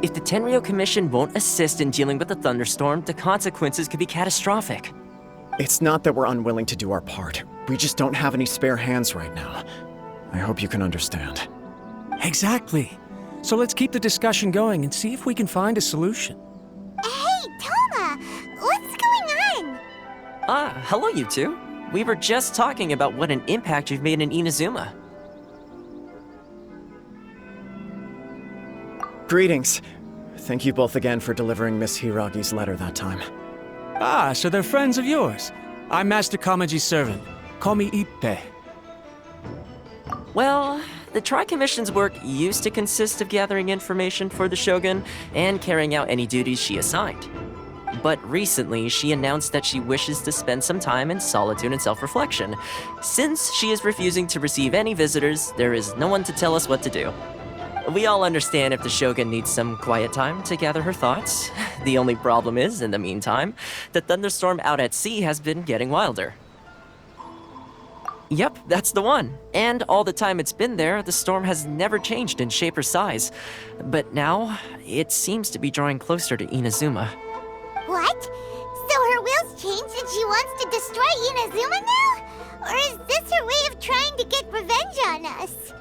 If the Tenryou Commission won't assist in dealing with the thunderstorm, the consequences could be catastrophic. It's not that we're unwilling to do our part. We just don't have any spare hands right now. I hope you can understand. Exactly. So let's keep the discussion going and see if we can find a solution. Hey, Toma! What's going on? Hello you two. We were just talking about what an impact you've made in Inazuma. Greetings. Thank you both again for delivering Miss Hiragi's letter that time. Ah, so they're friends of yours. I'm Master Kamaji's servant. Call me Ippe. Well, the Tri-Commission's work used to consist of gathering information for the Shogun and carrying out any duties she assigned. But recently, she announced that she wishes to spend some time in solitude and self-reflection. Since she is refusing to receive any visitors, there is no one to tell us what to do. We all understand if the Shogun needs some quiet time to gather her thoughts. The only problem is, in the meantime, the thunderstorm out at sea has been getting wilder. Yep, that's the one. And all the time it's been there, the storm has never changed in shape or size. But now, it seems to be drawing closer to Inazuma. What? So her will's changed and she wants to destroy Inazuma now? Or is this her way of trying to get revenge on us?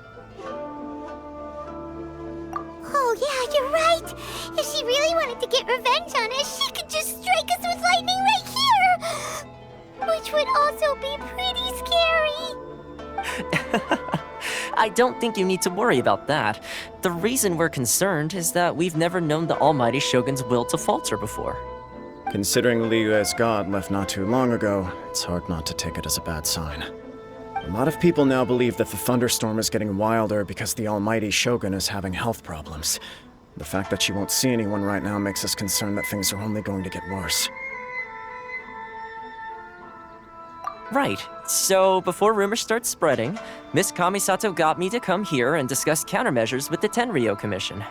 Oh yeah, you're right! If she really wanted to get revenge on us, she could just strike us with lightning right here! Which would also be pretty scary. I don't think you need to worry about that. The reason we're concerned is that we've never known the Almighty Shogun's will to falter before. Considering Liyue's god left not too long ago, it's hard not to take it as a bad sign. A lot of people now believe that the thunderstorm is getting wilder because the Almighty Shogun is having health problems. The fact that she won't see anyone right now makes us concerned that things are only going to get worse. Right. So, before rumors start spreading, Miss Kamisato got me to come here and discuss countermeasures with the Tenryou Commission.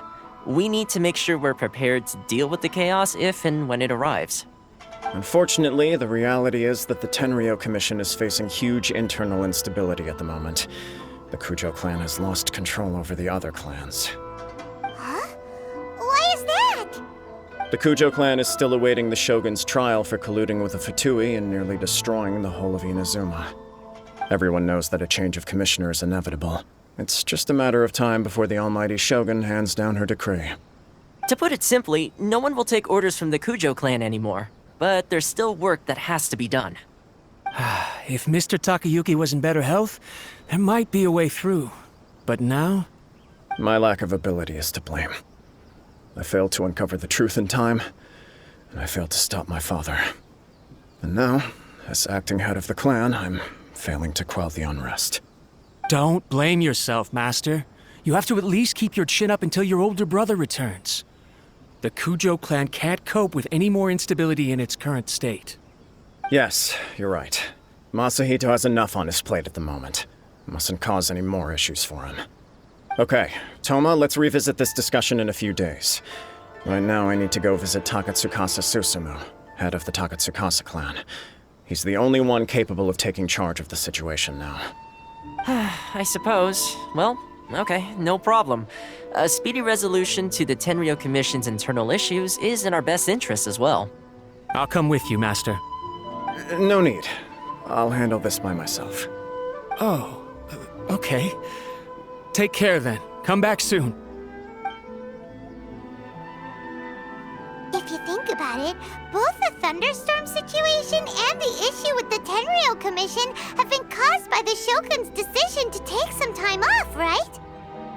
We need to make sure we're prepared to deal with the chaos if and when it arrives. Unfortunately, the reality is that the Tenryou Commission is facing huge internal instability at the moment. The Kujo clan has lost control over the other clans. Huh? Why is that? The Kujo clan is still awaiting the Shogun's trial for colluding with the Fatui and nearly destroying the whole of Inazuma. Everyone knows that a change of commissioner is inevitable. It's just a matter of time before the Almighty Shogun hands down her decree. To put it simply, no one will take orders from the Kujo clan anymore. But there's still work that has to be done. If Mr. Takayuki was in better health, there might be a way through. But now? My lack of ability is to blame. I failed to uncover the truth in time, and I failed to stop my father. And now, as acting head of the clan, I'm failing to quell the unrest. Don't blame yourself, Master. You have to at least keep your chin up until your older brother returns. The Kujo clan can't cope with any more instability in its current state. Yes, you're right. Masahito has enough on his plate at the moment. Mustn't cause any more issues for him. Okay, Toma, let's revisit this discussion in a few days. Right now, I need to go visit Takatsukasa Susumu, head of the Takatsukasa clan. He's the only one capable of taking charge of the situation now. I suppose. Well, okay, no problem. A speedy resolution to the Tenryou Commission's internal issues is in our best interest as well. I'll come with you, Master. No need. I'll handle this by myself. Oh, okay. Take care then. Come back soon. If you think about it, both the thunderstorm situation and the issue with the Tenryou Commission have been caused by the Shogun's decision to take some time off, right?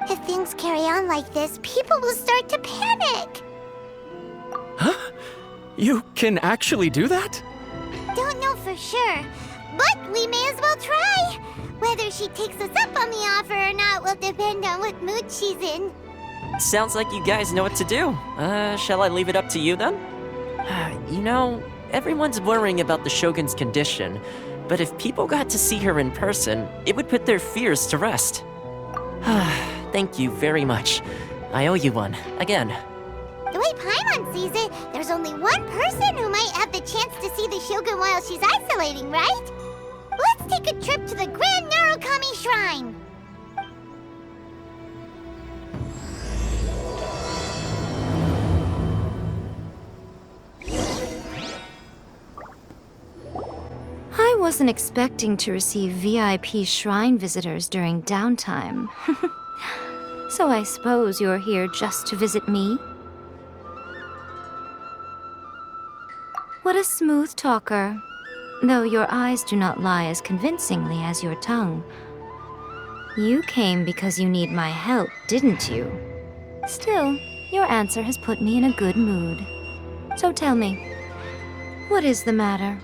If things carry on like this, people will start to panic. Huh? You can actually do that? Don't know for sure, but we may as well try. Whether she takes us up on the offer or not will depend on what mood she's in. Sounds like you guys know what to do. Shall I leave it up to you then? You know, everyone's worrying about the Shogun's condition, but if people got to see her in person, it would put their fears to rest. Thank you very much. I owe you one, again. The way Paimon sees it, there's only one person who might have the chance to see the Shogun while she's isolating, right? Let's take a trip to the Grand Narukami Shrine! wasn't expecting to receive VIP shrine visitors during downtime. So I suppose you're here just to visit me? What a smooth talker. Though your eyes do not lie as convincingly as your tongue. You came because you need my help, didn't you? Still, your answer has put me in a good mood. So tell me, what is the matter?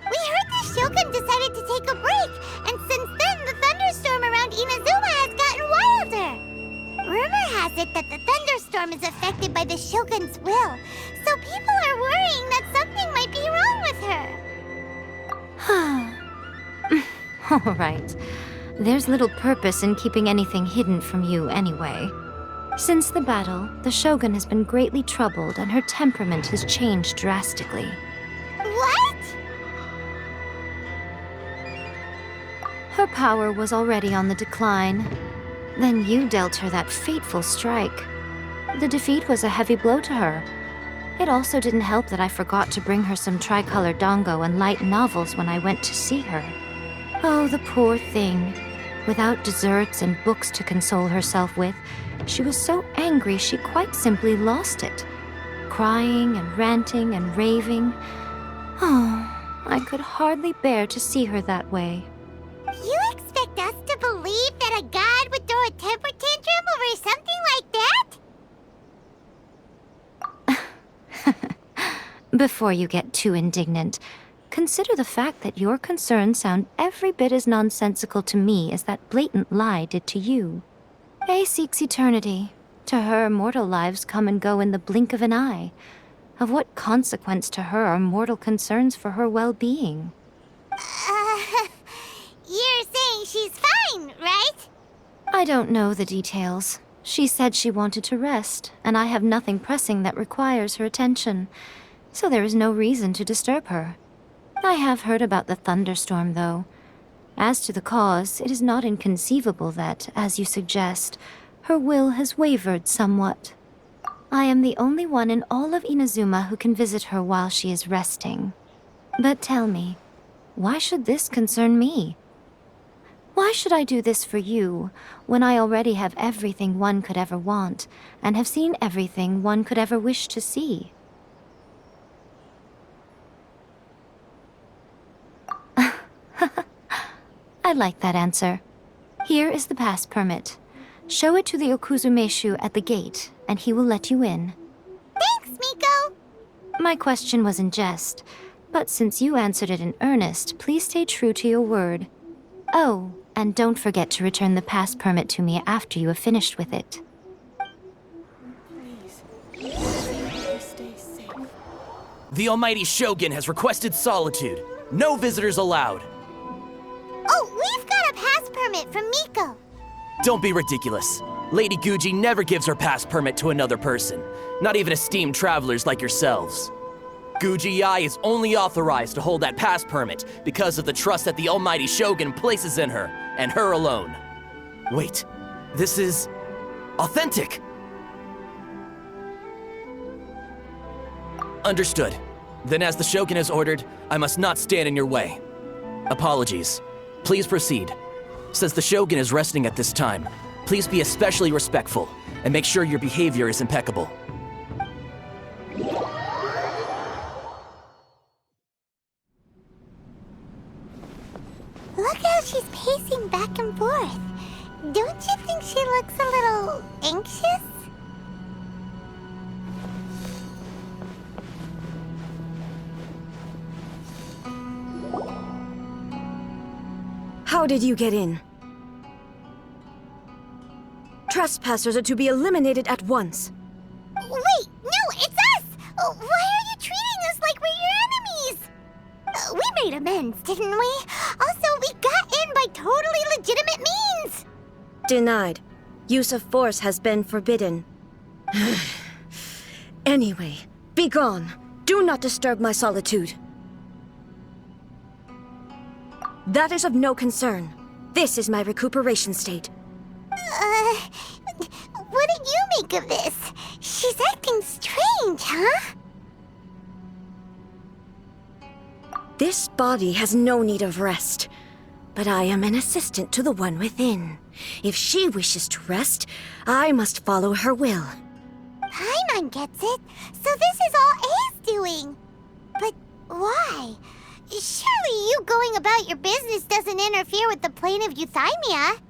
We heard the Shogun decided to take a break, and since then the thunderstorm around Inazuma has gotten wilder. Rumor has it that the thunderstorm is affected by the Shogun's will, so people are worrying that something might be wrong with her. All right. There's little purpose in keeping anything hidden from you anyway. Since the battle, the Shogun has been greatly troubled and her temperament has changed drastically. What? Her power was already on the decline. Then you dealt her that fateful strike. The defeat was a heavy blow to her. It also didn't help that I forgot to bring her some tricolor dango and light novels when I went to see her. Oh, the poor thing. Without desserts and books to console herself with, she was so angry she quite simply lost it. Crying and ranting and raving. Oh, I could hardly bear to see her that way. You expect us to believe that a god would throw a temper tantrum over something like that? Before you get too indignant, consider the fact that your concerns sound every bit as nonsensical to me as that blatant lie did to you. Faye seeks eternity. To her, mortal lives come and go in the blink of an eye. Of what consequence to her are mortal concerns for her well-being? You're saying she's fine, right? I don't know the details. She said she wanted to rest, and I have nothing pressing that requires her attention, so there is no reason to disturb her. I have heard about the thunderstorm, though. As to the cause, it is not inconceivable that, as you suggest, her will has wavered somewhat. I am the only one in all of Inazuma who can visit her while she is resting. But tell me, why should this concern me? Why should I do this for you, when I already have everything one could ever want, and have seen everything one could ever wish to see? I like that answer. Here is the pass permit. Show it to the Okuzumeshu at the gate, and he will let you in. Thanks, Miko! My question was in jest, but since you answered it in earnest, please stay true to your word. Oh, and don't forget to return the pass permit to me after you have finished with it. The Almighty Shogun has requested solitude. No visitors allowed. Oh, we've got a pass permit from Miko. Don't be ridiculous. Lady Guji never gives her pass permit to another person, not even esteemed travelers like yourselves. Guji-ai is only authorized to hold that pass permit because of the trust that the Almighty Shogun places in her, and her alone. Wait, this is authentic. Understood. Then as the Shogun has ordered, I must not stand in your way. Apologies. Please proceed. Since the Shogun is resting at this time, please be especially respectful and make sure your behavior is impeccable. Look how she's pacing back and forth. Don't you think she looks a little anxious? How did you get in? Trespassers are to be eliminated at once. Wait, no, it's us! Why are you treating us like we're your enemies? We made amends, didn't we? Also, we got in by totally legitimate means! Denied. Use of force has been forbidden. Anyway, be gone. Do not disturb my solitude. That is of no concern. This is my recuperation state. What do you make of this? She's acting strange, huh? This body has no need of rest, but I am an assistant to the one within. If she wishes to rest, I must follow her will. Paimon gets it. So this is all A's doing. But why? Surely you going about your business doesn't interfere with the plane of Euthymia.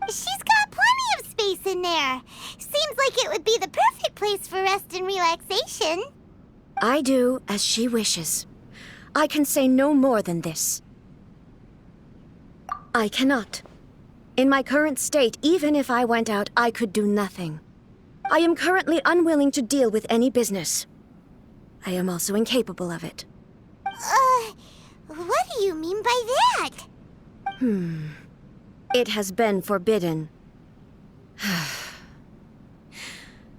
She's got plenty of space in there. Seems like it would be the perfect place for rest and relaxation. I do as she wishes. I can say no more than this. I cannot. In my current state, even if I went out, I could do nothing. I am currently unwilling to deal with any business. I am also incapable of it. What do you mean by that? It has been forbidden.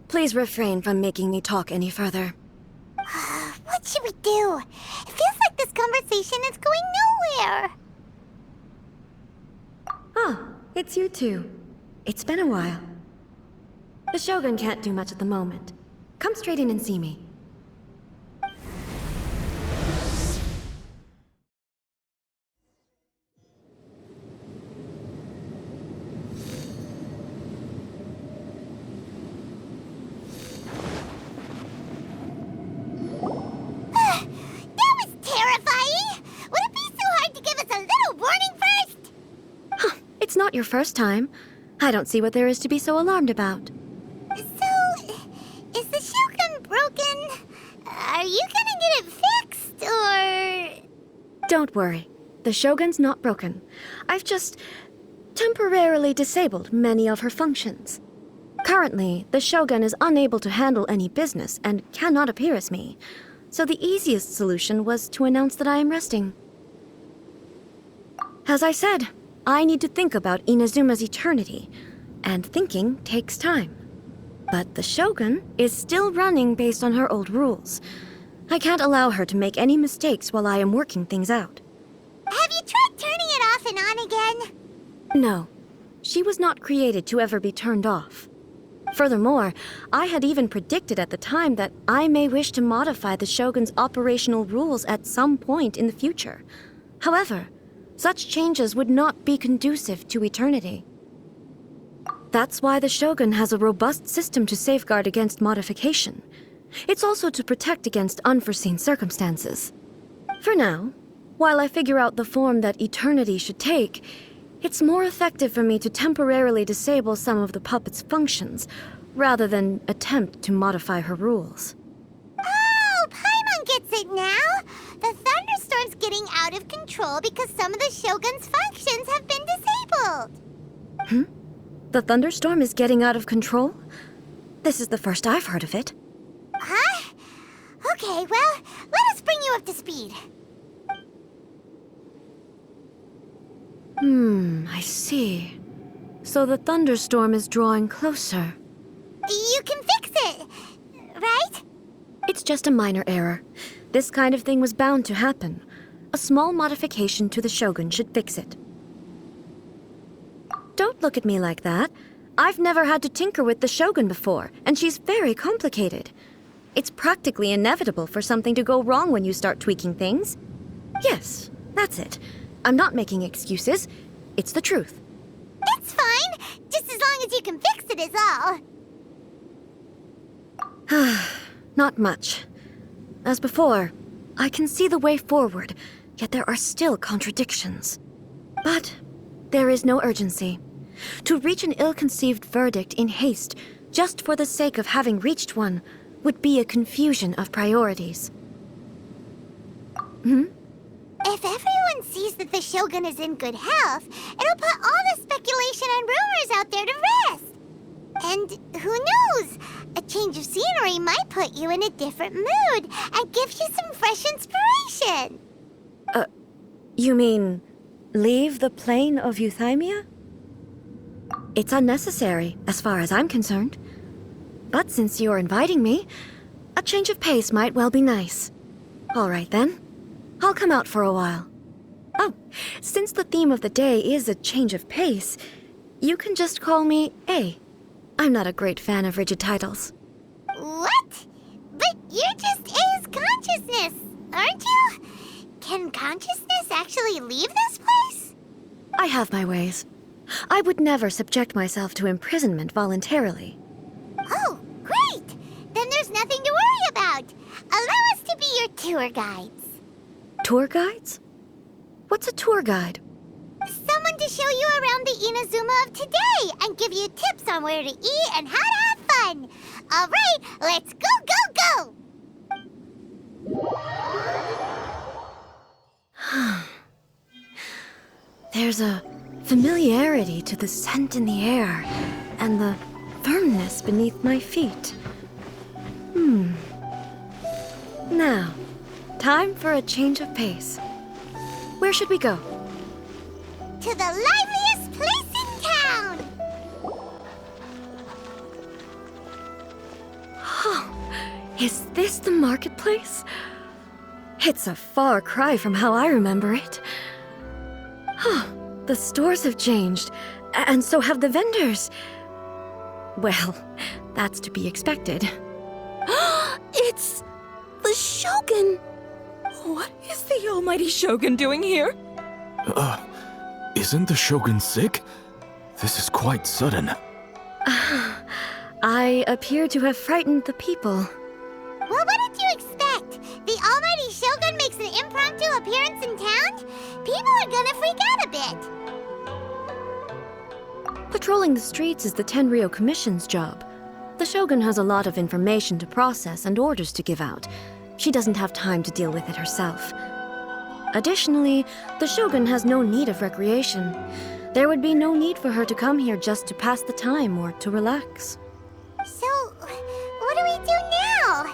Please refrain from making me talk any further. What should we do? It feels like this conversation is going nowhere. Oh, it's you two. It's been a while. The Shogun can't do much at the moment. Come straight in and see me. That was terrifying! Would it be so hard to give us a little warning first? It's not your first time. I don't see what there is to be so alarmed about. So, is the Shogun broken? Are you gonna get it fixed, or...? Don't worry. The Shogun's not broken. I've just temporarily disabled many of her functions. Currently, the Shogun is unable to handle any business and cannot appear as me. So the easiest solution was to announce that I am resting. As I said, I need to think about Inazuma's eternity, and thinking takes time. But the Shogun is still running based on her old rules. I can't allow her to make any mistakes while I am working things out. Have you tried turning it off and on again? No, she was not created to ever be turned off. Furthermore, I had even predicted at the time that I may wish to modify the Shogun's operational rules at some point in the future. However, such changes would not be conducive to eternity. That's why the Shogun has a robust system to safeguard against modification. It's also to protect against unforeseen circumstances. For now, while I figure out the form that eternity should take, it's more effective for me to temporarily disable some of the puppet's functions, rather than attempt to modify her rules. Oh, Paimon gets it now! The thunderstorm's getting out of control because some of the Shogun's functions have been disabled. The thunderstorm is getting out of control? This is the first I've heard of it. Huh? Okay, well, let us bring you up to speed. I see. So the thunderstorm is drawing closer. You can fix it, right? It's just a minor error. This kind of thing was bound to happen. A small modification to the Shogun should fix it. Don't look at me like that. I've never had to tinker with the Shogun before, and she's very complicated. It's practically inevitable for something to go wrong when you start tweaking things. Yes, that's it. I'm not making excuses. It's the truth. It's fine, just as long as you can fix it is all. Not much. As before, I can see the way forward, yet there are still contradictions. But there is no urgency. To reach an ill-conceived verdict in haste, just for the sake of having reached one, would be a confusion of priorities. If everyone sees that the Shogun is in good health, it'll put all the speculation and rumors out there to rest. And who knows? A change of scenery might put you in a different mood and give you some fresh inspiration. You mean, leave the plane of Euthymia? It's unnecessary, as far as I'm concerned. But since you're inviting me, a change of pace might well be nice. All right, then. I'll come out for a while. Oh, since the theme of the day is a change of pace, you can just call me A. I'm not a great fan of rigid titles. What? But you're just A's consciousness, aren't you? can consciousness actually leave this place? I have my ways. I would never subject myself to imprisonment voluntarily. Oh, great! Then there's nothing to worry about. Allow us to be your tour guides. Tour guides? What's a tour guide? Someone to show you around the Inazuma of today and give you tips on where to eat and how to have fun. All right, let's go, go, go! There's a familiarity to the scent in the air and the firmness beneath my feet. Now, time for a change of pace. Where should we go? To the liveliest place in town! Is this the marketplace? It's a far cry from how I remember it. The stores have changed, and so have the vendors. Well, that's to be expected. It's the Shogun! What is the almighty Shogun doing here? Isn't the Shogun sick? This is quite sudden. I appear to have frightened the people. Well, what did you expect? The almighty Shogun makes an impromptu appearance in town? People are gonna freak out a bit. Patrolling the streets is the Tenryou Commission's job. The Shogun has a lot of information to process and orders to give out. She doesn't have time to deal with it herself. Additionally, the Shogun has no need of recreation. There would be no need for her to come here just to pass the time or to relax. So, what do we do now?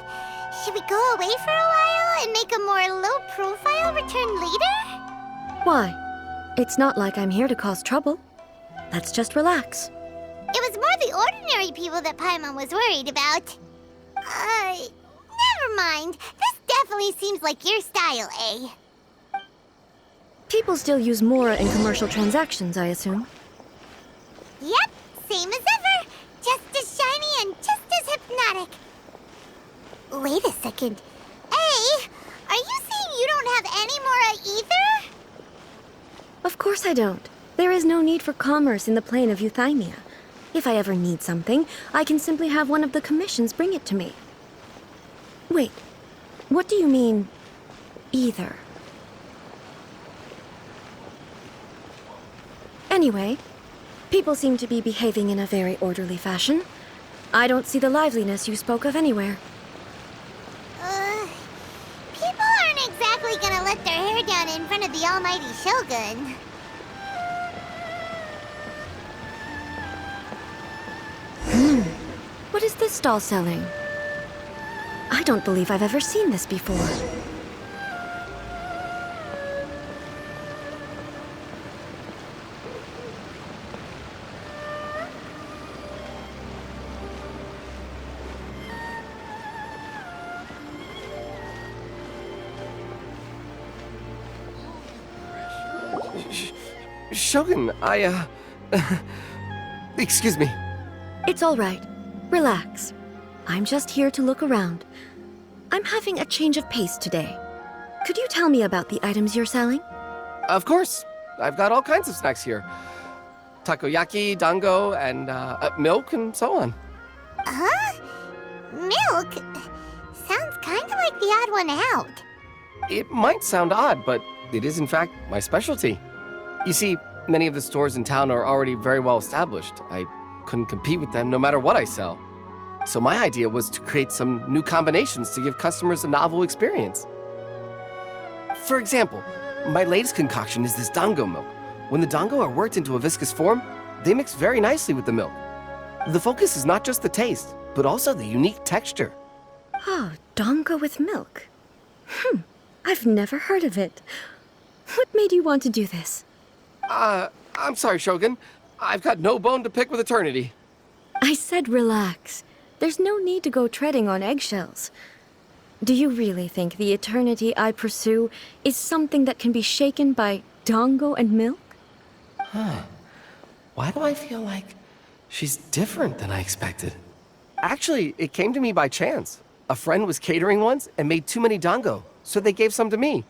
Should we go away for a while and make a more low-profile return later? Why? It's not like I'm here to cause trouble. Let's just relax. It was more the ordinary people that Paimon was worried about. Never mind. This definitely seems like your style, eh? People still use Mora in commercial transactions, I assume. Yep, same as ever. Just as shiny and just as hypnotic. Wait a second. Hey, are you saying you don't have any Mora either? Of course I don't. There is no need for commerce in the plane of Euthymia. If I ever need something, I can simply have one of the commissions bring it to me. Wait, what do you mean, either? Anyway, people seem to be behaving in a very orderly fashion. I don't see the liveliness you spoke of anywhere. People aren't exactly gonna let their hair down in front of the almighty Shogun. What is this stall selling? I don't believe I've ever seen this before. Shogun, excuse me. It's all right. Relax. I'm just here to look around. I'm having a change of pace today. Could you tell me about the items you're selling? Of course. I've got all kinds of snacks here. Takoyaki, dango, and milk, and so on. Huh? Milk? Sounds kind of like the odd one out. It might sound odd, but it is in fact my specialty. You see, many of the stores in town are already very well established. I couldn't compete with them no matter what I sell. So my idea was to create some new combinations to give customers a novel experience. For example, my latest concoction is this dango milk. When the dango are worked into a viscous form, they mix very nicely with the milk. The focus is not just the taste, but also the unique texture. Oh, dango with milk. I've never heard of it. What made you want to do this? I'm sorry, Shogun. I've got no bone to pick with eternity. I said relax. There's no need to go treading on eggshells. Do you really think the eternity I pursue is something that can be shaken by dango and milk? Why do I feel like she's different than I expected? Actually, it came to me by chance. A friend was catering once and made too many dango, so they gave some to me.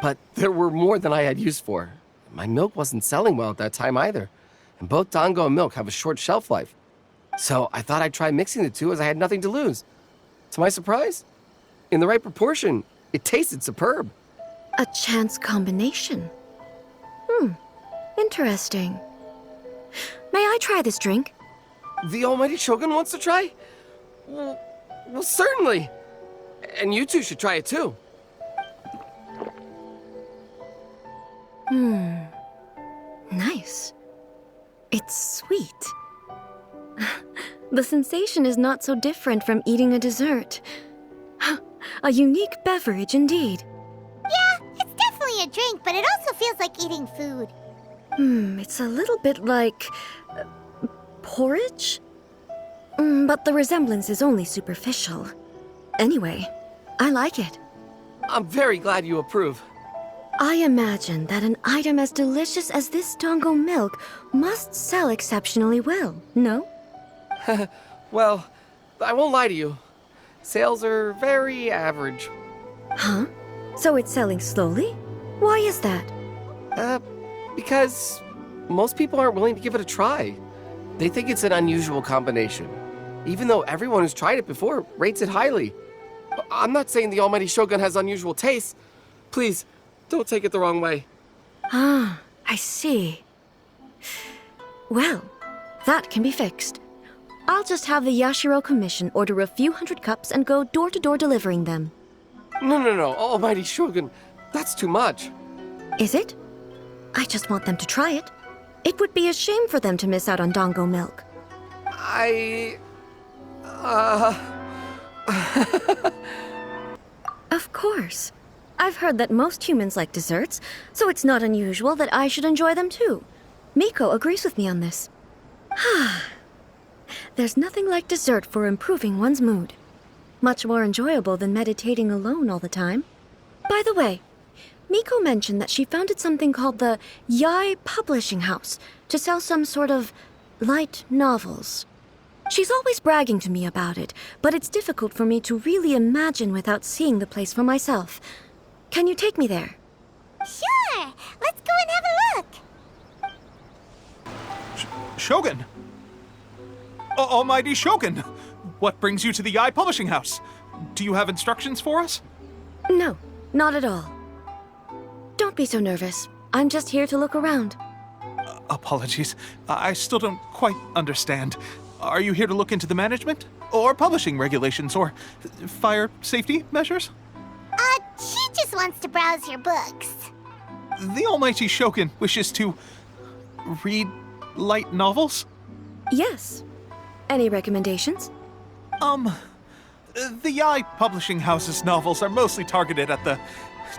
But there were more than I had use for. My milk wasn't selling well at that time either. And both dango and milk have a short shelf life. So I thought I'd try mixing the two as I had nothing to lose. To my surprise, in the right proportion, it tasted superb. A chance combination. Interesting. May I try this drink? The Almighty Shogun wants to try? Well, certainly. And you two should try it too. Nice. It's sweet. The sensation is not so different from eating a dessert. A unique beverage indeed. Yeah, it's definitely a drink, but it also feels like eating food. It's a little bit like porridge? But the resemblance is only superficial. Anyway, I like it. I'm very glad you approve. I imagine that an item as delicious as this dango milk must sell exceptionally well, no? Well, I won't lie to you. Sales are very average. Huh? So it's selling slowly? Why is that? Because most people aren't willing to give it a try. They think it's an unusual combination. Even though everyone who's tried it before rates it highly. I'm not saying the Almighty Shogun has unusual tastes. Please, don't take it the wrong way. Ah, I see. Well, that can be fixed. I'll just have the Yashiro Commission order a few hundred cups and go door-to-door delivering them. No, Almighty Shogun. That's too much. Is it? I just want them to try it. It would be a shame for them to miss out on dango milk. Of course. I've heard that most humans like desserts, so it's not unusual that I should enjoy them too. Miko agrees with me on this. There's nothing like dessert for improving one's mood. Much more enjoyable than meditating alone all the time. By the way, Miko mentioned that she founded something called the Yai Publishing House to sell some sort of light novels. She's always bragging to me about it, but it's difficult for me to really imagine without seeing the place for myself. Can you take me there? Sure! Let's go and have a look! Shogun! Almighty Shogun! What brings you to the Yai Publishing House? Do you have instructions for us? No, not at all. Don't be so nervous. I'm just here to look around. Apologies. I still don't quite understand. Are you here to look into the management? Or publishing regulations? Or fire safety measures? She just wants to browse your books. The Almighty Shogun wishes to read light novels? Yes. Any recommendations? The Yai Publishing House's novels are mostly targeted at the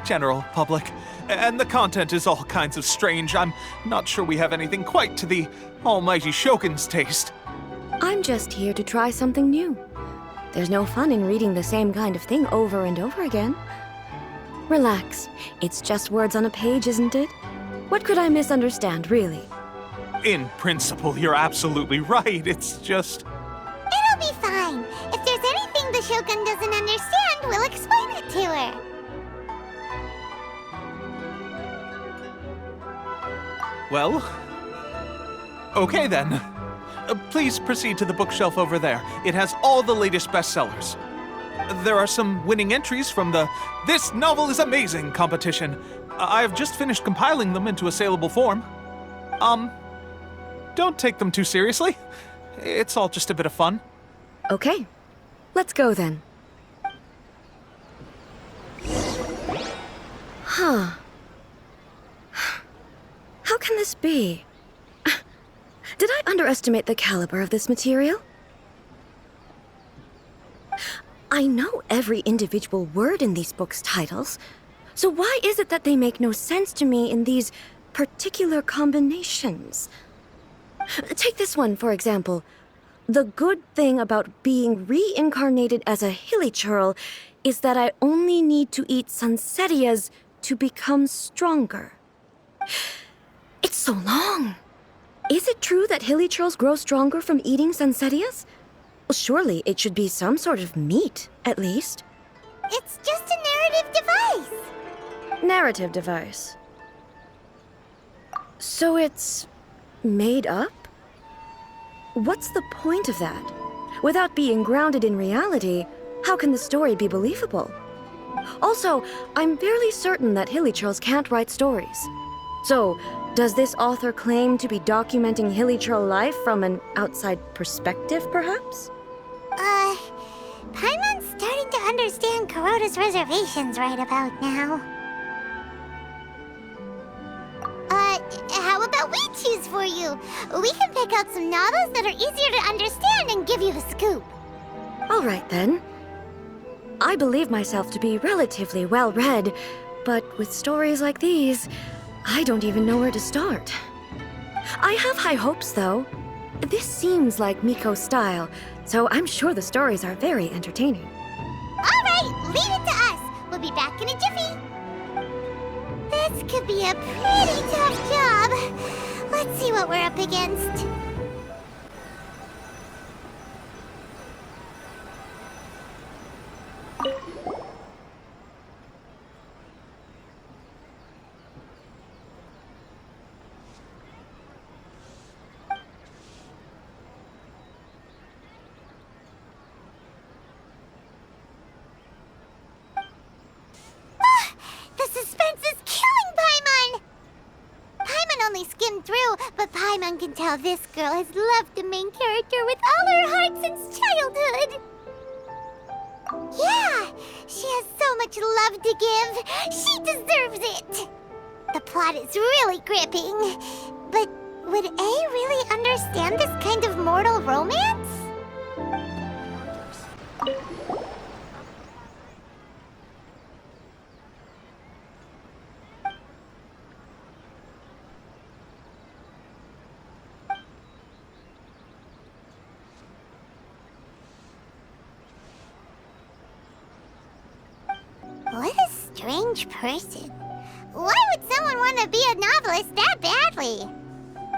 general public, and the content is all kinds of strange. I'm not sure we have anything quite to the Almighty Shogun's taste. I'm just here to try something new. There's no fun in reading the same kind of thing over and over again. Relax. It's just words on a page, isn't it? What could I misunderstand, really? In principle, you're absolutely right. It's just... It'll be fine. If there's anything the Shogun doesn't understand, we'll explain it to her. Well... Okay then. Please proceed to the bookshelf over there. It has all the latest bestsellers. There are some winning entries from the This Novel is Amazing competition. I've just finished compiling them into a saleable form. Don't take them too seriously. It's all just a bit of fun. Okay. Let's go then. Huh. How can this be? Did I underestimate the caliber of this material? I know every individual word in these books' titles, so why is it that they make no sense to me in these particular combinations? Take this one, for example. The good thing about being reincarnated as a hilly churl is that I only need to eat sanserias to become stronger. It's so long. Is it true that hilly churls grow stronger from eating sanserias? Well, surely it should be some sort of meat, at least. It's just a narrative device. narrative device. So it's made up? What's the point of that? Without being grounded in reality, how can the story be believable? Also, I'm fairly certain that Hilichurls can't write stories. So, does this author claim to be documenting Hilichurl life from an outside perspective, perhaps? Paimon's starting to understand Kuroda's reservations right about now. How about we choose for you? We can pick out some novels that are easier to understand and give you the scoop. All right, then. I believe myself to be relatively well-read, but with stories like these, I don't even know where to start. I have high hopes, though. This seems like Miko's style, so I'm sure the stories are very entertaining. All right, leave it to us. We'll be back in a jiffy. This could be a pretty tough job. Let's see what we're up against. But Paimon can tell this girl has loved the main character with all her heart since childhood. Yeah, she has so much love to give. She deserves it. The plot is really gripping. But would A really understand this kind of mortal romance? What a strange person. Why would someone want to be a novelist that badly?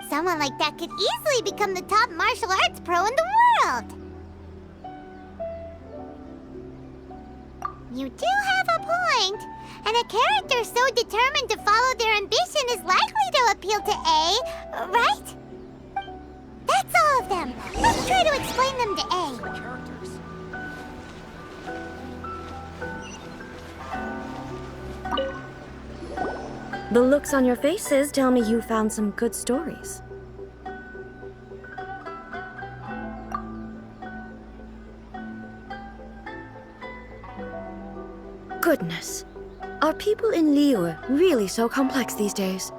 Someone like that could easily become the top martial arts pro in the world. You do have a point. And a character so determined to follow their ambition is likely to appeal to A, right? That's all of them. Let's try to explain them to A. The looks on your faces tell me you found some good stories. Goodness. Are people in Liyue really so complex these days?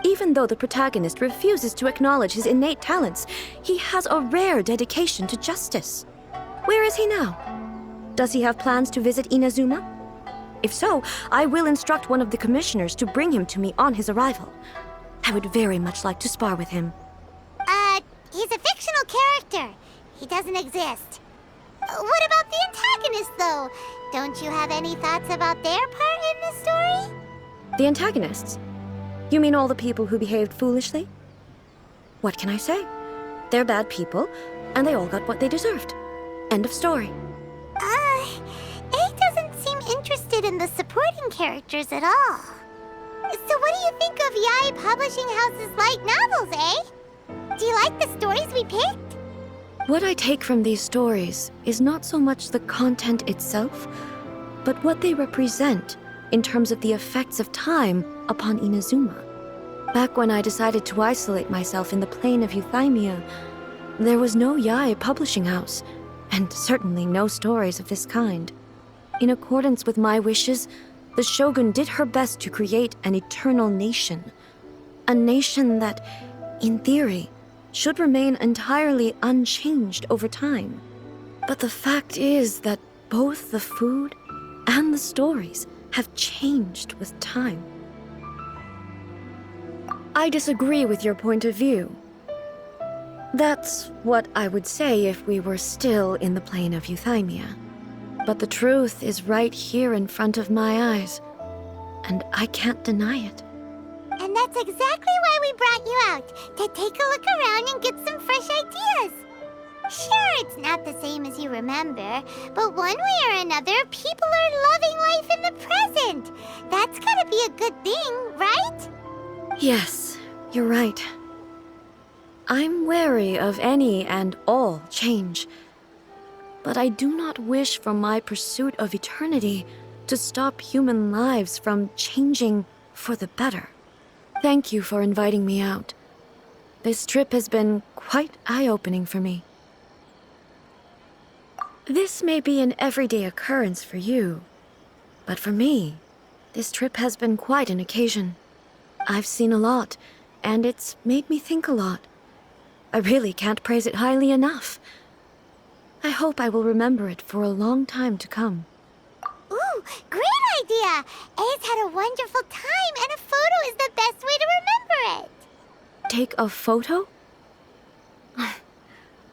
Even though the protagonist refuses to acknowledge his innate talents, he has a rare dedication to justice. Where is he now? Does he have plans to visit Inazuma? If so, I will instruct one of the commissioners to bring him to me on his arrival. I would very much like to spar with him. He's a fictional character. He doesn't exist. What about the antagonist, though? Don't you have any thoughts about their part in the story? The antagonists? You mean all the people who behaved foolishly? What can I say? They're bad people, and they all got what they deserved. End of story. A doesn't seem interested in the supporting characters at all. So what do you think of Yae Publishing House's light novels, eh? Do you like the stories we picked? What I take from these stories is not so much the content itself, but what they represent in terms of the effects of time upon Inazuma. Back when I decided to isolate myself in the plane of Euthymia, there was no Yae Publishing House, and certainly no stories of this kind. In accordance with my wishes, the Shogun did her best to create an eternal nation. A nation that, in theory, should remain entirely unchanged over time. But the fact is that both the food and the stories have changed with time. I disagree with your point of view. That's what I would say if we were still in the plane of Euthymia. But the truth is right here in front of my eyes, and I can't deny it. And that's exactly why we brought you out, to take a look around and get some fresh ideas. Sure, it's not the same as you remember, but one way or another, people are loving life in the present. That That's gotta be a good thing, right? Yes, you're right. I'm wary of any and all change. But I do not wish for my pursuit of eternity to stop human lives from changing for the better. Thank you for inviting me out. This trip has been quite eye-opening for me. This may be an everyday occurrence for you, but for me, this trip has been quite an occasion. I've seen a lot, and it's made me think a lot. I really can't praise it highly enough. I hope I will remember it for a long time to come. Ooh, great idea! A's had a wonderful time, and a photo is the best way to remember it. Take a photo?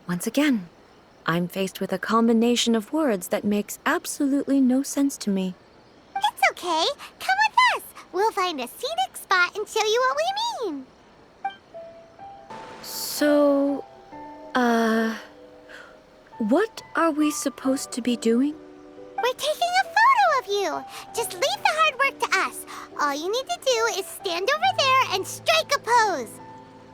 Once again, I'm faced with a combination of words that makes absolutely no sense to me. It's okay. Come with us. We'll find a scenic spot and show you what we mean. So, what are we supposed to be doing? We're taking a photo of you. Just leave the hard work to us. All you need to do is stand over there and strike a pose.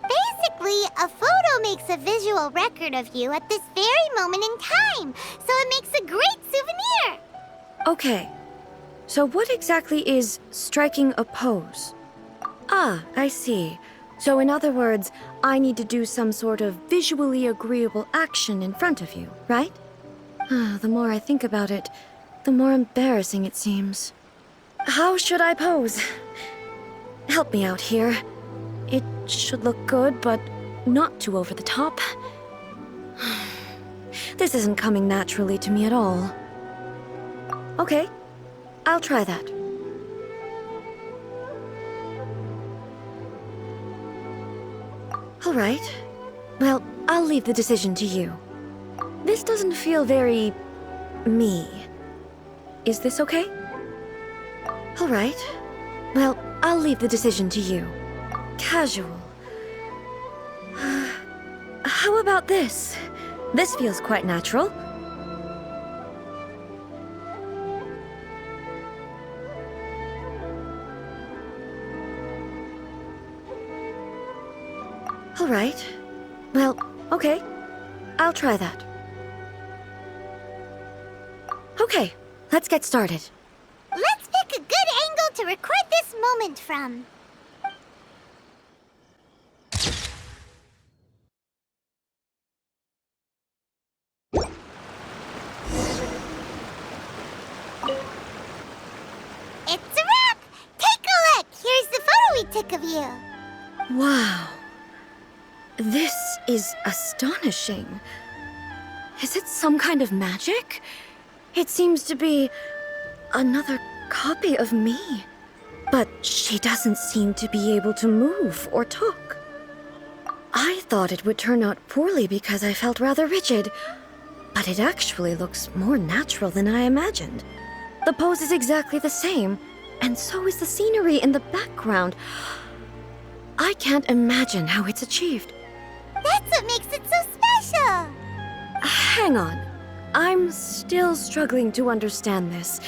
Basically, a photo makes a visual record of you at this very moment in time, so it makes a great souvenir. Okay, so what exactly is striking a pose? Ah, I see. So in other words, I need to do some sort of visually agreeable action in front of you, right? The more I think about it, the more embarrassing it seems. How should I pose? Help me out here. It should look good, but not too over the top. This isn't coming naturally to me at all. Okay, I'll try that. All right. Well, I'll leave the decision to you. This doesn't feel very... me. Is this okay? All right. Well, I'll leave the decision to you. Casual. How about this? This feels quite natural. All right. Well, okay. I'll try that. Okay, let's get started. Let's pick a good angle to record this moment from. It's a wrap! Take a look! Here's the photo we took of you. Wow. This is astonishing. Is it some kind of magic? It seems to be another copy of me. But she doesn't seem to be able to move or talk. I thought it would turn out poorly because I felt rather rigid, but it actually looks more natural than I imagined. The pose is exactly the same, and so is the scenery in the background. I can't imagine how it's achieved. That's what makes it so special! Hang on. I'm still struggling to understand this.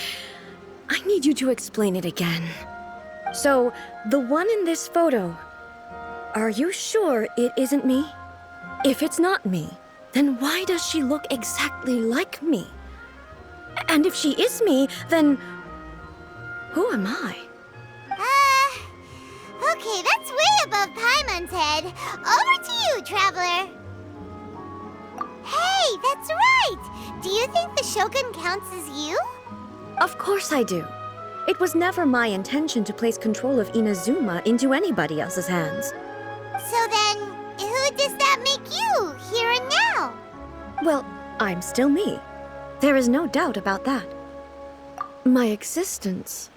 I need you to explain it again. So, the one in this photo, are you sure it isn't me? If it's not me, then why does she look exactly like me? And if she is me, then who am I? Okay, that's way above Paimon's head. Over to you, Traveler. Hey, that's right! Do you think the Shogun counts as you? Of course I do. It was never my intention to place control of Inazuma into anybody else's hands. So then, who does that make you, here and now? Well, I'm still me. There is no doubt about that. My existence...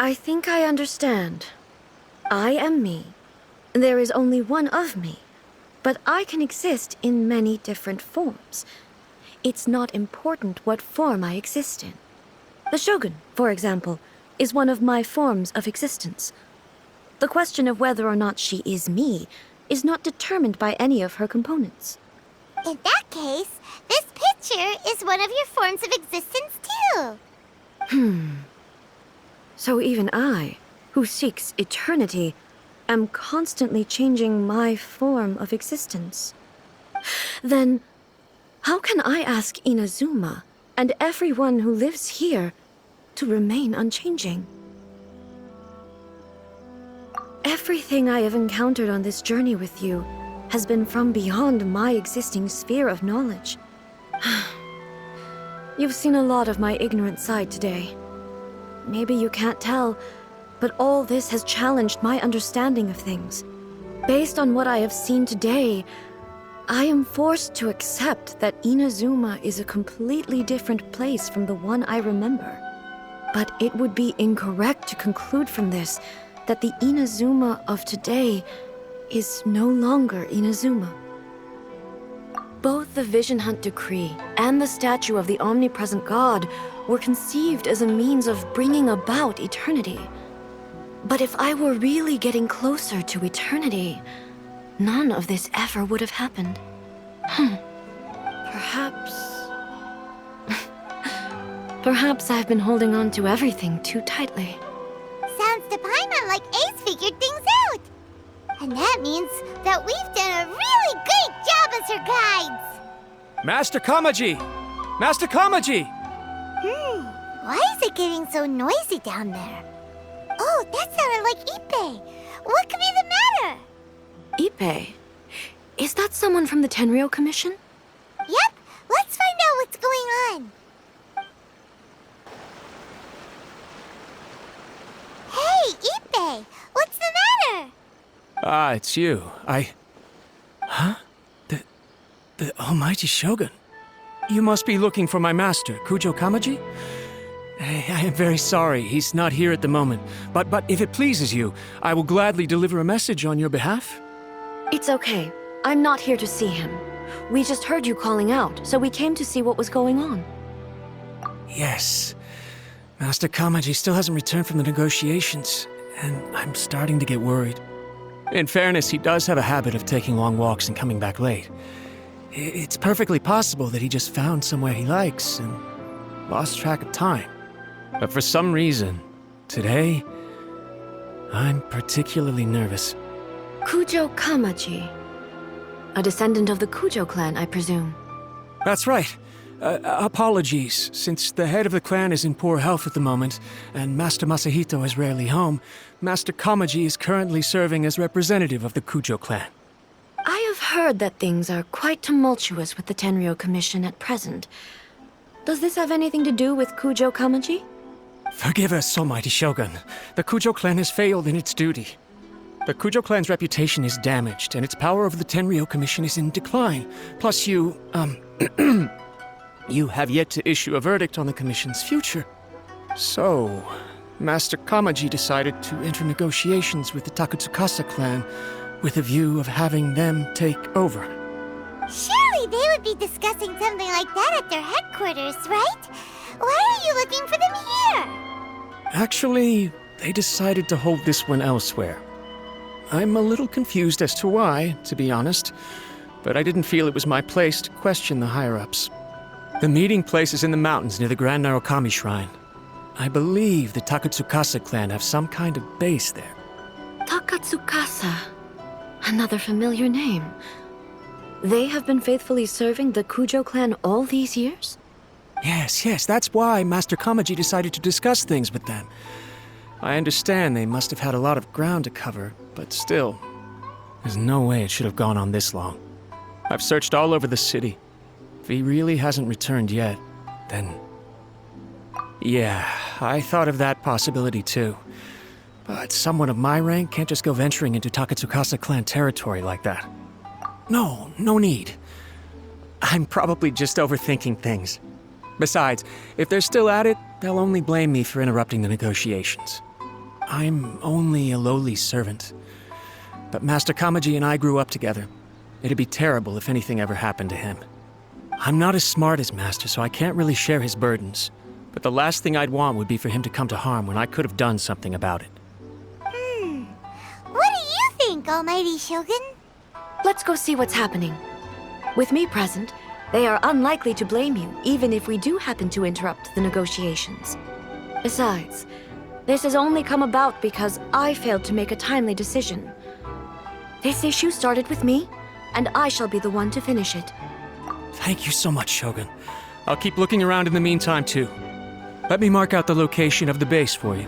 I think I understand. I am me. There is only one of me, but I can exist in many different forms. It's not important what form I exist in. The Shogun, for example, is one of my forms of existence. The question of whether or not she is me is not determined by any of her components. In that case, this picture is one of your forms of existence too. So even I, who seeks eternity, am constantly changing my form of existence. Then, how can I ask Inazuma and everyone who lives here to remain unchanging? Everything I have encountered on this journey with you has been from beyond my existing sphere of knowledge. You've seen a lot of my ignorant side today. Maybe you can't tell, but all this has challenged my understanding of things. Based on what I have seen today, I am forced to accept that Inazuma is a completely different place from the one I remember. But it would be incorrect to conclude from this that the Inazuma of today is no longer Inazuma. Both the Vision Hunt Decree and the statue of the omnipresent god were conceived as a means of bringing about eternity. But if I were really getting closer to eternity, none of this ever would have happened. Perhaps... Perhaps I've been holding on to everything too tightly. Sounds to Paimon like Ace figured things out. And that means that we've done a really great job as her guides. Master Kamaji! Master Kamaji! Why is it getting so noisy down there? Oh, that sounded like Ippei. What could be the matter? Ippei? Is that someone from the Tenryou Commission? Yep, let's find out what's going on. Hey, Ippei, what's the matter? Ah, it's you. Huh? The Almighty Shogun? You must be looking for my master, Kujo Kamaji? I am very sorry, he's not here at the moment. But if it pleases you, I will gladly deliver a message on your behalf. It's okay. I'm not here to see him. We just heard you calling out, so we came to see what was going on. Yes. Master Kamaji still hasn't returned from the negotiations, and I'm starting to get worried. In fairness, he does have a habit of taking long walks and coming back late. It's perfectly possible that he just found somewhere he likes and lost track of time. But for some reason, today, I'm particularly nervous. Kujo Kamaji. A descendant of the Kujo clan, I presume. That's right. Apologies, since the head of the clan is in poor health at the moment, and Master Masahito is rarely home, Master Kamaji is currently serving as representative of the Kujo clan. I have heard that things are quite tumultuous with the Tenryou Commission at present. Does this have anything to do with Kujo Kamaji? Forgive us, Almighty Shogun. The Kujo clan has failed in its duty. The Kujo clan's reputation is damaged, and its power over the Tenryou Commission is in decline. Plus you have yet to issue a verdict on the Commission's future. So, Master Kamaji decided to enter negotiations with the Takatsukasa clan with a view of having them take over. Surely they would be discussing something like that at their headquarters, right? Why are you looking for them here? Actually, they decided to hold this one elsewhere. I'm a little confused as to why, to be honest, but I didn't feel it was my place to question the higher-ups. The meeting place is in the mountains near the Grand Narukami Shrine. I believe the Takatsukasa clan have some kind of base there. Takatsukasa. Another familiar name. They have been faithfully serving the Kujo clan all these years? Yes, that's why Master Kamaji decided to discuss things with them. I understand they must have had a lot of ground to cover, but still, there's no way it should have gone on this long. I've searched all over the city. If he really hasn't returned yet, then... Yeah, I thought of that possibility too. But someone of my rank can't just go venturing into Takatsukasa clan territory like that. No need. I'm probably just overthinking things. Besides, if they're still at it, they'll only blame me for interrupting the negotiations. I'm only a lowly servant. But Master Kamaji and I grew up together. It'd be terrible if anything ever happened to him. I'm not as smart as Master, so I can't really share his burdens. But the last thing I'd want would be for him to come to harm when I could have done something about it. What do you think, Almighty Shogun? Let's go see what's happening. With me present, they are unlikely to blame you, even if we do happen to interrupt the negotiations. Besides, This has only come about because I failed to make a timely decision. This issue started with me, and I shall be the one to finish it. Thank you so much, Shogun. I'll keep looking around in the meantime, too. Let me mark out the location of the base for you.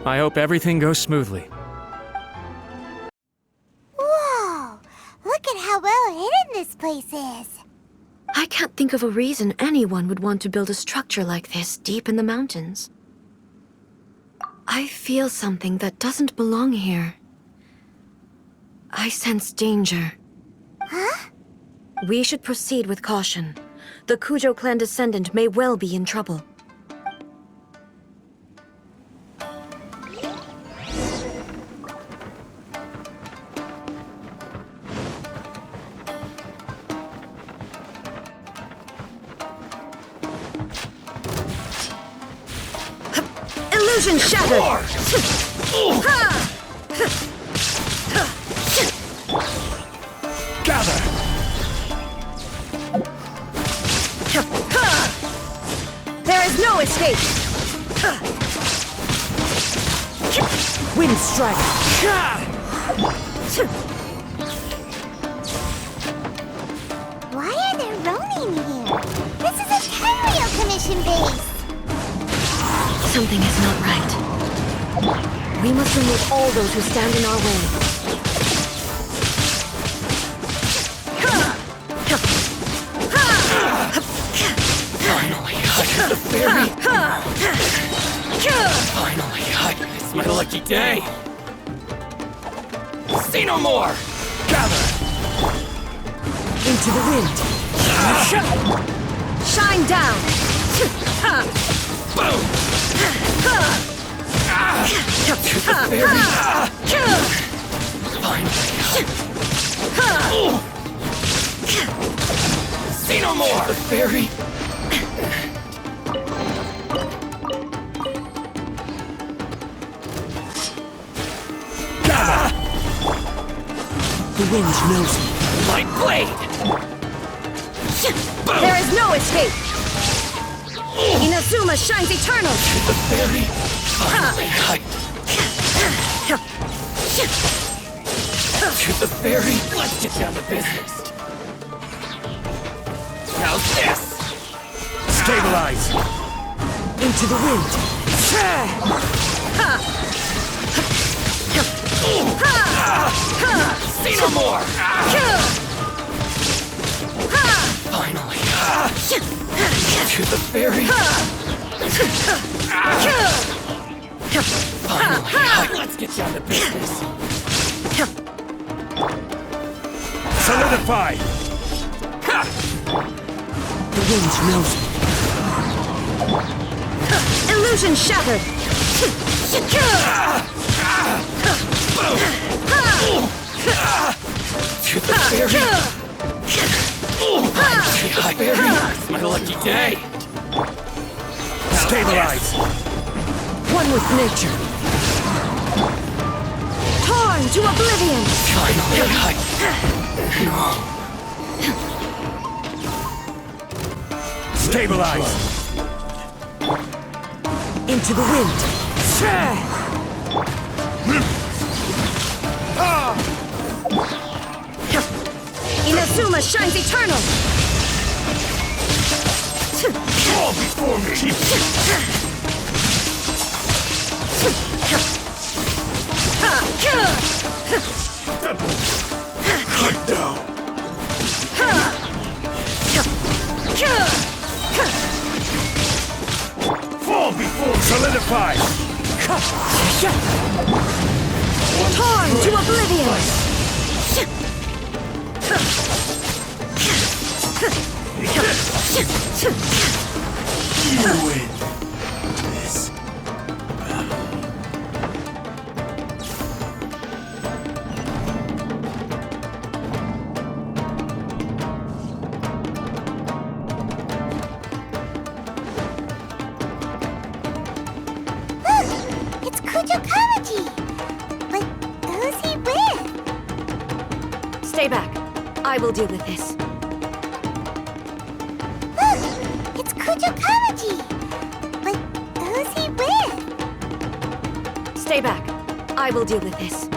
I hope everything goes smoothly. Whoa! Look at how well hidden this place is. I can't think of a reason anyone would want to build a structure like this deep in the mountains. I feel something that doesn't belong here. I sense danger. Huh? We should proceed with caution. The Kujo clan descendant may well be in trouble. Illusion shattered! Gather! There is no escape! Wind strike! Why are there Ronin here? This is a Tenryou Commission base! Something is not right. We must remove all those who stand in our way. Finally, I got the fairy! Finally, it's my lucky day! See no more! Gather! Into the wind. Shine down! Boom! To the fairy! Finally! See no more! The fairy! The wind knows me. My blade! Boom! There is no escape! Inazuma shines eternal! The fairy! Finally, to the fairy! Let's get down to business! How's this? Stabilize! Into the wind! See no more! Finally! To the fairy! Finally! Let's get down to business! Solidify! The wind knows me. Illusion shattered! To the fairy! It's my lucky day! Stabilize! One with nature. Torn to oblivion! Finally! Stabilize! Into the wind! Inazuma shines eternal! Fall before me! Cut down! Fall before me! Solidify! Torn to oblivion! You win this battle. Look! It's Kujo Kamaji! But who's he with? Stay back. I will deal with this. Look! It's Kujo Kamaji! But who's he with? Stay back. I will deal with this.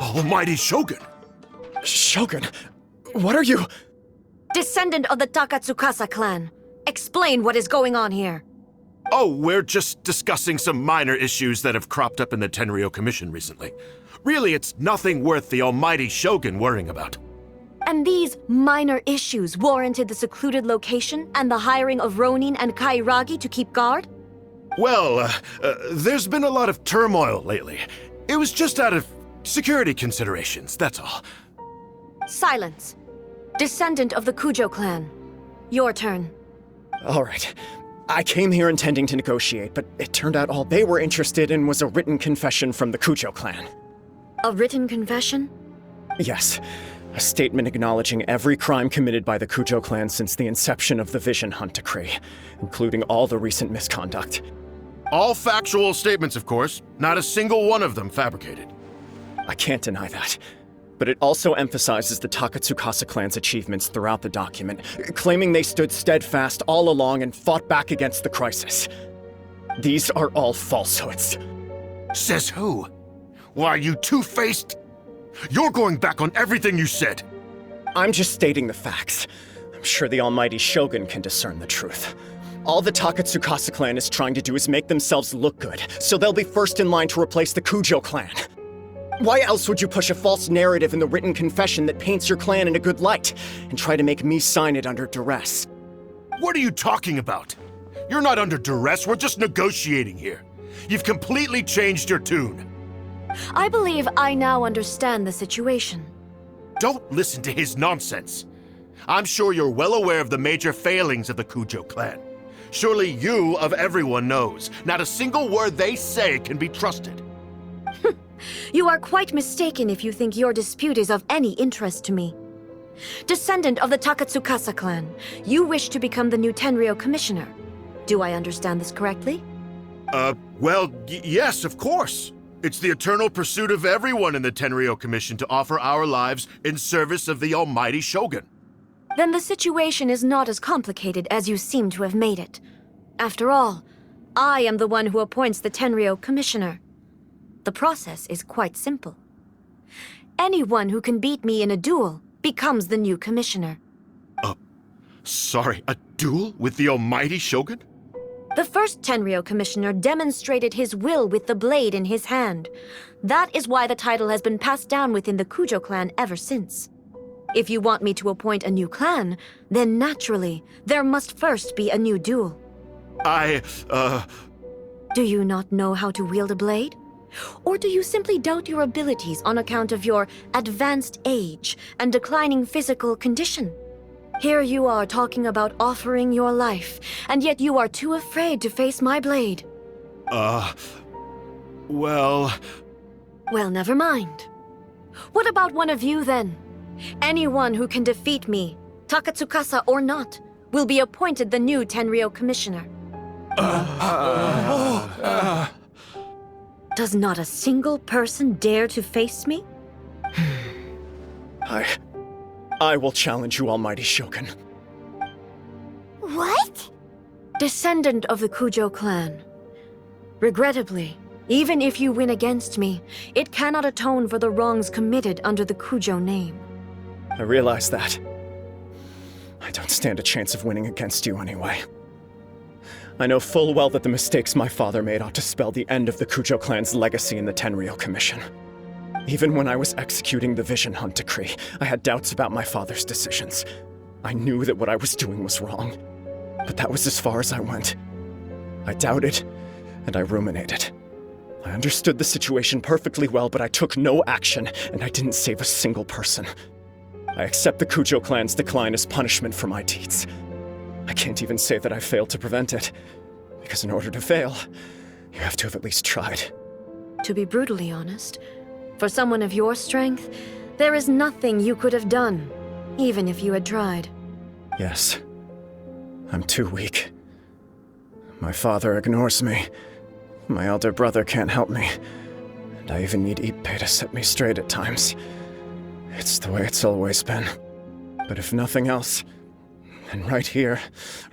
Almighty Shogun! Shogun, what are you? Descendant of the Takatsukasa clan. Explain what is going on here. Oh, we're just discussing some minor issues that have cropped up in the Tenryou Commission recently. Really, it's nothing worth the Almighty Shogun worrying about. And these minor issues warranted the secluded location and the hiring of Ronin and Kairagi to keep guard? Well, there's been a lot of turmoil lately. It was just out of security considerations, that's all. Silence. Descendant of the Kujo clan. Your turn. All right. I came here intending to negotiate, but it turned out all they were interested in was a written confession from the Kujo clan. A written confession? Yes. A statement acknowledging every crime committed by the Kujo clan since the inception of the Vision Hunt Decree, including all the recent misconduct. All factual statements, of course. Not a single one of them fabricated. I can't deny that. But it also emphasizes the Takatsukasa clan's achievements throughout the document, claiming they stood steadfast all along and fought back against the crisis. These are all falsehoods. Says who? Why, you two-faced... You're going back on everything you said. I'm just stating the facts. I'm sure the Almighty Shogun can discern the truth. All the Takatsukasa clan is trying to do is make themselves look good, so they'll be first in line to replace the Kujo clan. Why else would you push a false narrative in the written confession that paints your clan in a good light, and try to make me sign it under duress? What are you talking about? You're not under duress, we're just negotiating here. You've completely changed your tune. I believe I now understand the situation. Don't listen to his nonsense. I'm sure you're well aware of the major failings of the Kujo clan. Surely you, of everyone, knows not a single word they say can be trusted. You are quite mistaken if you think your dispute is of any interest to me. Descendant of the Takatsukasa clan, you wish to become the new Tenryou commissioner. Do I understand this correctly? Well, yes, of course. It's the eternal pursuit of everyone in the Tenryou Commission to offer our lives in service of the Almighty Shogun. Then the situation is not as complicated as you seem to have made it. After all, I am the one who appoints the Tenryou commissioner. The process is quite simple. Anyone who can beat me in a duel becomes the new commissioner. Sorry, a duel with the Almighty Shogun? The first Tenryou commissioner demonstrated his will with the blade in his hand. That is why the title has been passed down within the Kujo clan ever since. If you want me to appoint a new clan, then naturally, there must first be a new duel. Do you not know how to wield a blade? Or do you simply doubt your abilities on account of your advanced age and declining physical condition? Here you are talking about offering your life, and yet you are too afraid to face my blade. Well, never mind. What about one of you, then? Anyone who can defeat me, Takatsukasa or not, will be appointed the new Tenryou commissioner. Does not a single person dare to face me? I will challenge you, Almighty Shogun. What? Descendant of the Kujo clan. Regrettably, even if you win against me, it cannot atone for the wrongs committed under the Kujo name. I realize that. I don't stand a chance of winning against you anyway. I know full well that the mistakes my father made ought to spell the end of the Kujo clan's legacy in the Tenryou Commission. Even when I was executing the Vision Hunt Decree, I had doubts about my father's decisions. I knew that what I was doing was wrong, but that was as far as I went. I doubted, and I ruminated. I understood the situation perfectly well, but I took no action, and I didn't save a single person. I accept the Kujo clan's decline as punishment for my deeds. I can't even say that I failed to prevent it, because in order to fail, you have to have at least tried. To be brutally honest, for someone of your strength, there is nothing you could have done, even if you had tried. Yes. I'm too weak. My father ignores me. My elder brother can't help me. And I even need Ippei to set me straight at times. It's the way it's always been. But if nothing else, and right here,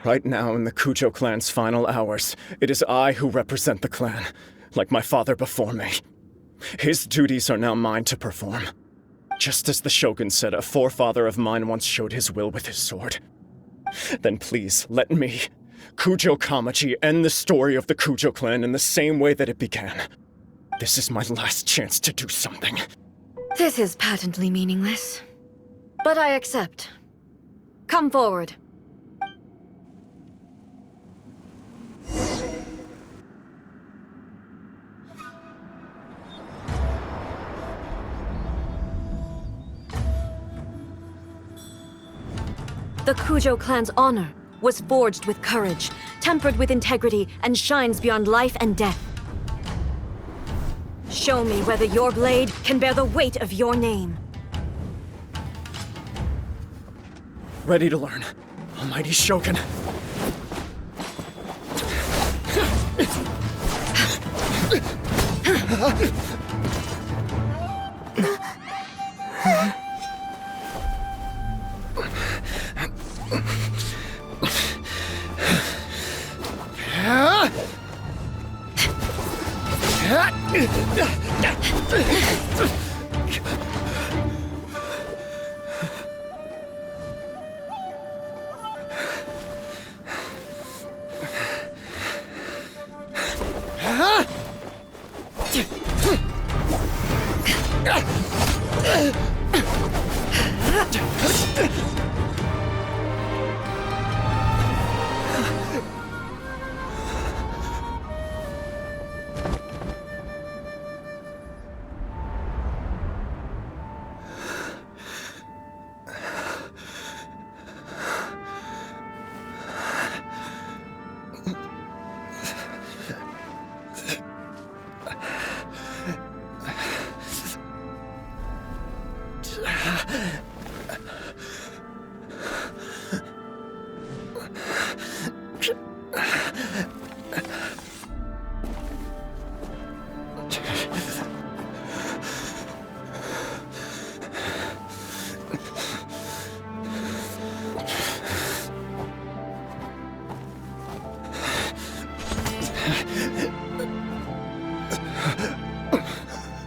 right now in the Kujo clan's final hours, it is I who represent the clan, like my father before me. His duties are now mine to perform. Just as the Shogun said a forefather of mine once showed his will with his sword. Then please, let me, Kujo Kamaji, end the story of the Kujo clan in the same way that it began. This is my last chance to do something. This is patently meaningless. But I accept. Come forward. The Kujo clan's honor was forged with courage, tempered with integrity, and shines beyond life and death. Show me whether your blade can bear the weight of your name. Ready to learn, Almighty Shogun.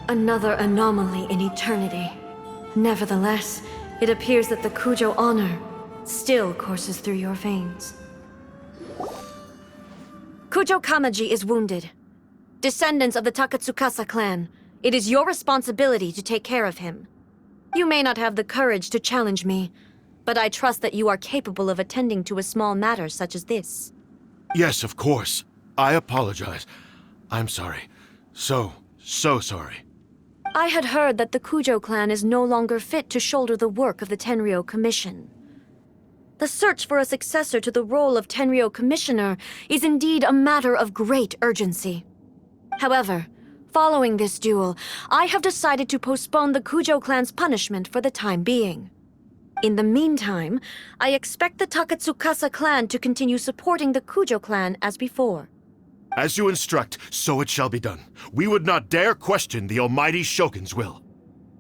Another anomaly in eternity. Nevertheless, it appears that the Kujo honor still courses through your veins. Kujo Kamaji is wounded. Descendants of the Takatsukasa clan, it is your responsibility to take care of him. You may not have the courage to challenge me, but I trust that you are capable of attending to a small matter such as this. Yes, of course. I apologize. I'm sorry. So sorry. I had heard that the Kujo clan is no longer fit to shoulder the work of the Tenryou Commission. The search for a successor to the role of Tenryou Commissioner is indeed a matter of great urgency. However, following this duel, I have decided to postpone the Kujo clan's punishment for the time being. In the meantime, I expect the Takatsukasa clan to continue supporting the Kujo clan as before. As you instruct, so it shall be done. We would not dare question the Almighty Shogun's will.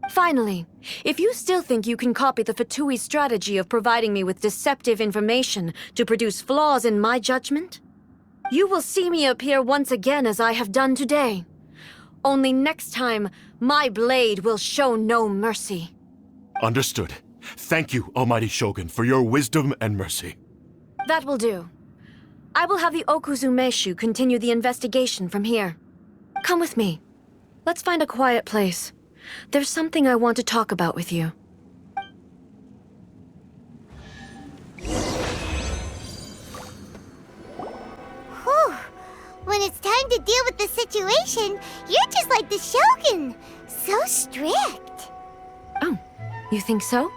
Finally, if you still think you can copy the Fatui strategy of providing me with deceptive information to produce flaws in my judgment, you will see me appear once again as I have done today. Only next time, my blade will show no mercy. Understood. Thank you, Almighty Shogun, for your wisdom and mercy. That will do. I will have the Okuzumeshu continue the investigation from here. Come with me. Let's find a quiet place. There's something I want to talk about with you. Whew. When it's time to deal with the situation, you're just like the Shogun. So strict. Oh, you think so?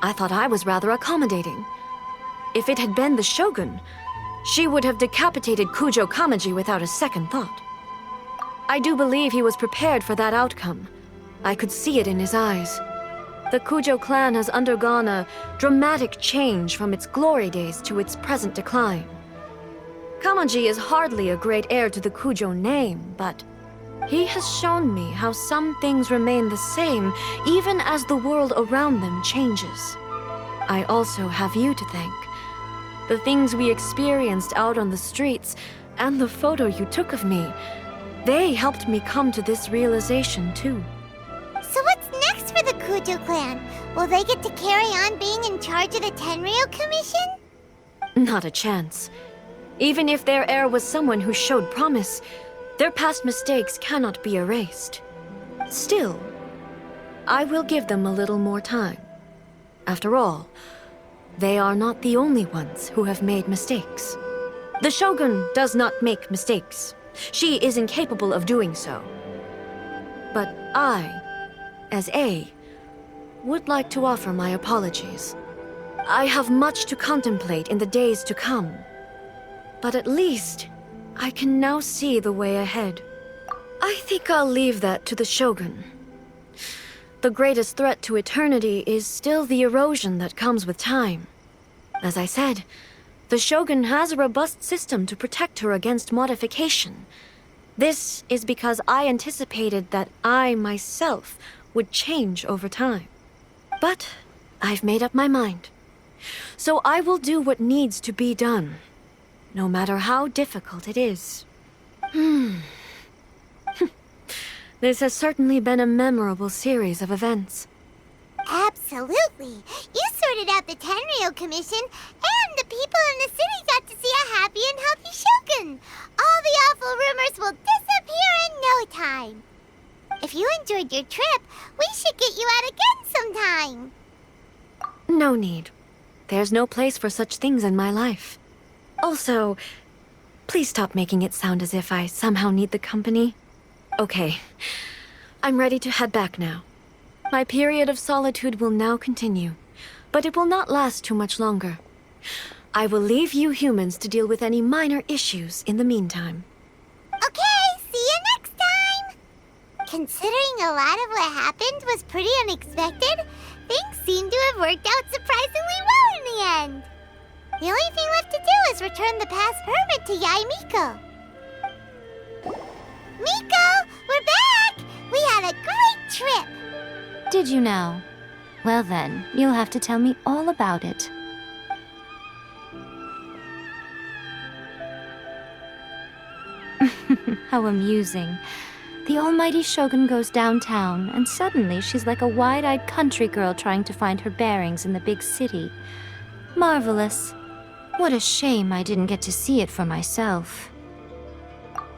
I thought I was rather accommodating. If it had been the Shogun, she would have decapitated Kujo Kamaji without a second thought. I do believe he was prepared for that outcome. I could see it in his eyes. The Kujo clan has undergone a dramatic change from its glory days to its present decline. Kamaji is hardly a great heir to the Kujo name, but he has shown me how some things remain the same even as the world around them changes. I also have you to thank. The things we experienced out on the streets, and the photo you took of me, they helped me come to this realization too. So what's next for the Kujo clan? Will they get to carry on being in charge of the Tenryo Commission? Not a chance. Even if their heir was someone who showed promise, their past mistakes cannot be erased. Still, I will give them a little more time. After all, they are not the only ones who have made mistakes. The Shogun does not make mistakes. She is incapable of doing so. But I, as A, would like to offer my apologies. I have much to contemplate in the days to come. But at least, I can now see the way ahead. I think I'll leave that to the Shogun. The greatest threat to eternity is still the erosion that comes with time. As I said, the Shogun has a robust system to protect her against modification. This is because I anticipated that I myself would change over time. But I've made up my mind. So I will do what needs to be done, no matter how difficult it is. This has certainly been a memorable series of events. Absolutely. You sorted out the Tenryo Commission, and the people in the city got to see a happy and healthy Shogun. All the awful rumors will disappear in no time. If you enjoyed your trip, we should get you out again sometime. No need. There's no place for such things in my life. Also, please stop making it sound as if I somehow need the company. Okay, I'm ready to head back now. My period of solitude will now continue, but it will not last too much longer. I will leave you humans to deal with any minor issues in the meantime. Okay, see you next time! Considering a lot of what happened was pretty unexpected, things seem to have worked out surprisingly well in the end. The only thing left to do is return the past permit to Yae Miko. Miko, we're back! We had a great trip! Did you now? Well then, you'll have to tell me all about it. How amusing. The almighty Shogun goes downtown, and suddenly she's like a wide-eyed country girl trying to find her bearings in the big city. Marvelous. What a shame I didn't get to see it for myself.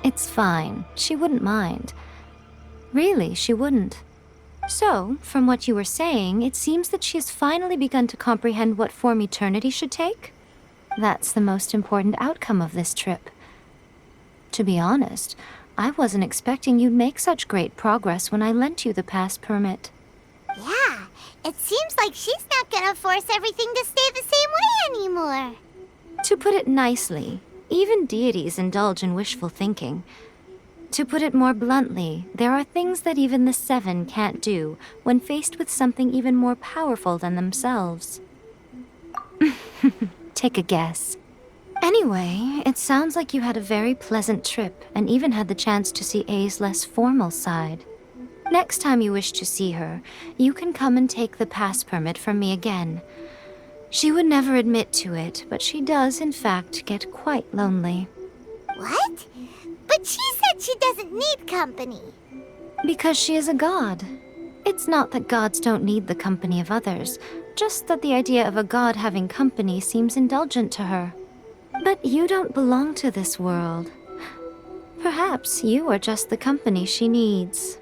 It's fine. She wouldn't mind. Really, she wouldn't. So, from what you were saying, it seems that she has finally begun to comprehend what form eternity should take? That's the most important outcome of this trip. To be honest, I wasn't expecting you'd make such great progress when I lent you the pass permit. Yeah, it seems like she's not gonna force everything to stay the same way anymore. To put it nicely, even deities indulge in wishful thinking. To put it more bluntly, there are things that even the Seven can't do when faced with something even more powerful than themselves. Take a guess. Anyway, it sounds like you had a very pleasant trip and even had the chance to see A's less formal side. Next time you wish to see her, you can come and take the pass permit from me again. She would never admit to it, but she does, in fact, get quite lonely. What? But she said she doesn't need company. Because she is a god. It's not that gods don't need the company of others, just that the idea of a god having company seems indulgent to her. But you don't belong to this world. Perhaps you are just the company she needs.